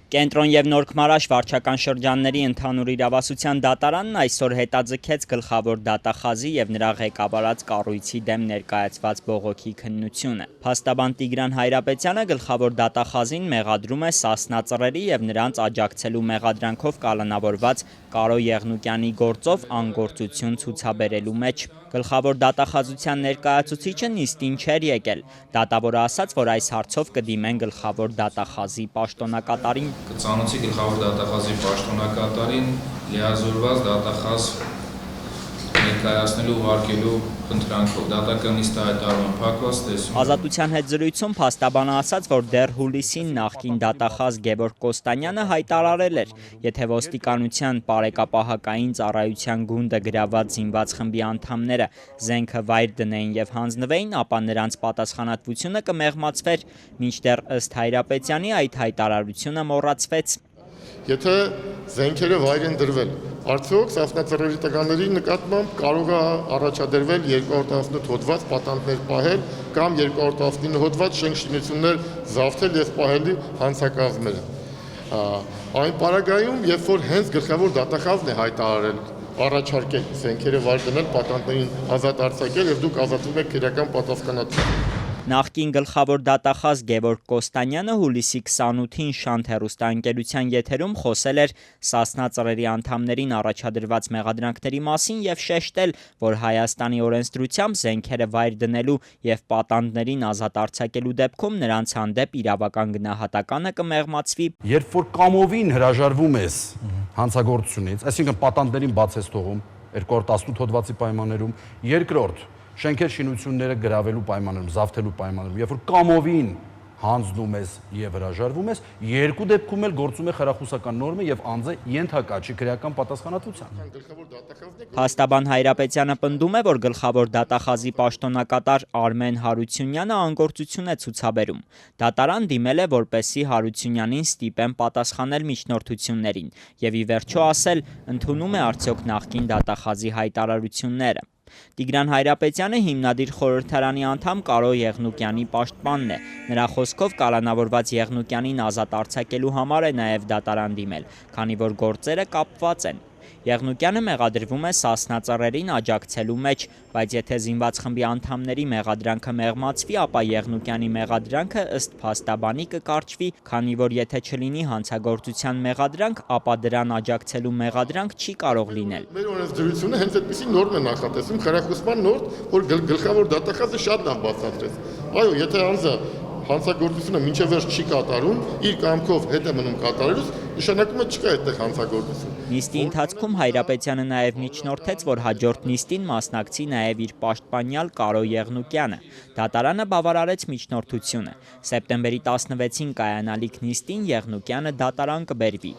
Կենտրոն և Նորք վարչական շրջանների ընդհանուր իրավասության դատարանն այսօր հետաձգեց գլխավոր դատախազի և նրա ղեկավարած կառույցի դեմ ներկայացված բողոքի քննությունը։ Փաստաբան Տիգրան Հայրապետյանը գլխավոր դատախազին մեղադրում է Սասնա Ծռերի և նրանց աջակցելու մեղադրանքով կալանավորված Կարո Եղնուկյանի գործով անգործություն ցուցաբերելու մեջ։ Գլխավոր դատախազության ներկայացուցիչը նիստին չէր եկել։ Դատավորը ասաց, որ այս հարցով կդիմեն գլխավոր դատախազի պաշտոնակատարին։ Կծանոթի գլխավոր դատախազի պաշտոնակատարին լիազորված դատախազ ներկայացնելու ուղարկելու խնդրանքով դատական նիստը հայտարարում փակված տեսում։ Ազատության հետ զրույցում փաստաբանը ասաց, որ դեռ հուլիսին նախկին դատախազ Գևորգ Կոստանյանը հայտարարել էր, եթե ոստիկանության բարեկապահական ծառայության գունդը գրաված զինված խմբի անդամները զենքը վայր դնեին և հանձնվեին, ապա նրանց պատասխանատվությունը կմեղմացվեր, մինչդեռ ըստ Հայրապետյանի այդ հայտարարությունը մոռացվեց։ Եթե զենքերը վայր են դրվել, արդյոք Սասնա Ծռերի տղաների նկատմամբ կարող է առաջադրվել 218 հոդված պատանդներ պահել կամ 219 հոդված շենք շինություններ զավթել և պահել հանցակազմերը։ Այն պարագայում, երբ որ հենց գլխավոր դատախազն է հայտարարել առաջարկել զենքերը վայր դնել, պատանդներին ազատ արձակել և դուք ազատվում եք քրեական պատասխանատվությունից։ Նախկին գլխավոր դատախազ Գևորգ Կոստանյանը հուլիսի 28-ին Շանթ հեռուստաընկերության եթերում խոսել էր Սասնա Ծռերի անդամներին առաջադրված մեղադրանքների մասին և շեշտել, որ Հայաստանի օրենսդրությամբ զենքերը վայր դնելու և պատանդներին ազատ արձակելու դեպքում նրանց հանդեպ իրավական գնահատականը կմեղմացվի։ Երբ որ կամովին հրաժարվում ես հանցագործությունից, այսինքն պատանդներին բաց ես թողում 218 հոդվածի պայմաններում, երկրորդ շենքեր շինությունները գրավելու պայմաններում, զավթելու պայմաններում, երբ որ կամովին հանձնում ես և հրաժարվում ես, երկու դեպքում էլ գործում է խրախուսական նորմը և անձը ենթակա չի քրեական պատասխանատվության։ Փաստաբան Հայրապետյանը պնդում է, որ գլխավոր դատախազի պաշտոնակատար Արմեն Հարությունյանը անգործություն է ցուցաբերում։ Դատարան դիմել է, որպեսզի Հարությունյանին ստիպեն պատասխանել միջնորդություններին և ի վերջո ասել, ընդունում է արդյոք նախկին դատախազի հայտարարությունները։ Տիգրան Հայրապետյանը հիմնադիր խորհրդարանի անդամ Կարո Եղնուկյանի պաշտպանն է։ Նրա խոսքով կալանավորված Եղնուկյանին ազատ արձակելու համար է նաև դատարան դիմել, քանի որ գործերը կապված են։ Եղնուկյանը մեղադրվում է Սասնա Ծռերին աջակցելու մեջ, բայց եթե զինված խմբի անդամների մեղադրանքը մեղմացվի, ապա Եղնուկյանի մեղադրանքը ըստ փաստաբանի կկարճվի, քանի որ եթե չլինի հանցագործության մեղադրանք, ապա դրան աջակցելու մեղադրանք չի կարող լինել։ Մեր օրենսդրությունը հենց այդպիսի նորմ է նախատեսում, խրախուսման նորմ, որ գլխավոր դատախազը շատ լավ բացատրեց։ Այո, եթե անձը հանցագործությունը մինչև վերջ չի կատարում, իր կամքով հետ է մնում կատարելուց, նշանակում է չկա այդտեղ հանցագործություն։ Նիստի ընթացքում Հայրապետյանը նաև միջնորդեց, որ հաջորդ նիստին մասնակցի նաև իր պաշտպանյալ Կարո Եղնուկյանը։ Դատարանը բավարարեց միջնորդությունը։ Սեպտեմբերի 16-ին կայանալիք նիստին Եղնուկյանը դատարան կբերվի։